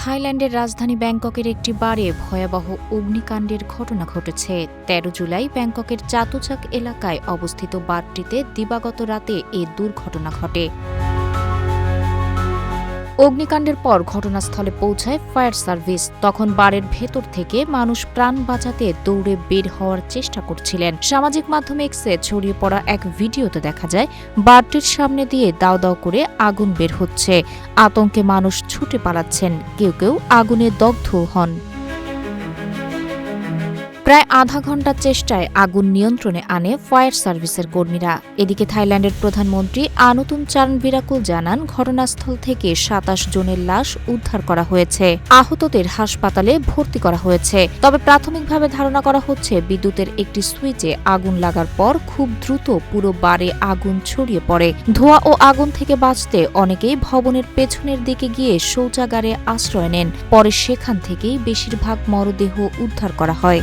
থাইল্যান্ডের রাজধানী ব্যাংককের একটি বারে ভয়াবহ অগ্নিকাণ্ডের ঘটনা ঘটেছে। ১৩ জুলাই ব্যাংককের চাতুচাক এলাকায় অবস্থিত বারটিতে দিবাগত রাতে এ দুর্ঘটনা ঘটে। অগ্নিকাণ্ডের পর ঘটনাস্থলে পৌঁছায় ফায়ার সার্ভিস। তখন বারের ভেতর থেকে মানুষ প্রাণ বাঁচাতে দৌড়ে বের হওয়ার চেষ্টা করছিলেন। সামাজিক মাধ্যমে এক্সে ছড়িয়ে পড়া এক ভিডিওতে দেখা যায় বারটির সামনে দিয়ে দাও দাও করে আগুন বের হচ্ছে। আতঙ্কে মানুষ ছুটে পালাচ্ছেন, কেউ কেউ আগুনে দগ্ধ হন। প্রায় আধা ঘণ্টার চেষ্টায় আগুন নিয়ন্ত্রণে আনে ফায়ার সার্ভিসের কর্মীরা। এদিকে থাইল্যান্ডের প্রধানমন্ত্রী আনুতুম চারণবিরাকুল জানান, ঘটনাস্থল থেকে ২৭ জনের লাশ উদ্ধার করা হয়েছে। আহতদের হাসপাতালে ভর্তি করা হয়েছে। তবে প্রাথমিকভাবে ধারণা করা হচ্ছে বিদ্যুতের একটি সুইচে আগুন লাগার পর খুব দ্রুত পুরো বারে আগুন ছড়িয়ে পড়ে। ধোঁয়া ও আগুন থেকে বাঁচতে অনেকেই ভবনের পেছনের দিকে গিয়ে শৌচাগারে আশ্রয় নেন। পরে সেখান থেকেই বেশিরভাগ মরদেহ উদ্ধার করা হয়।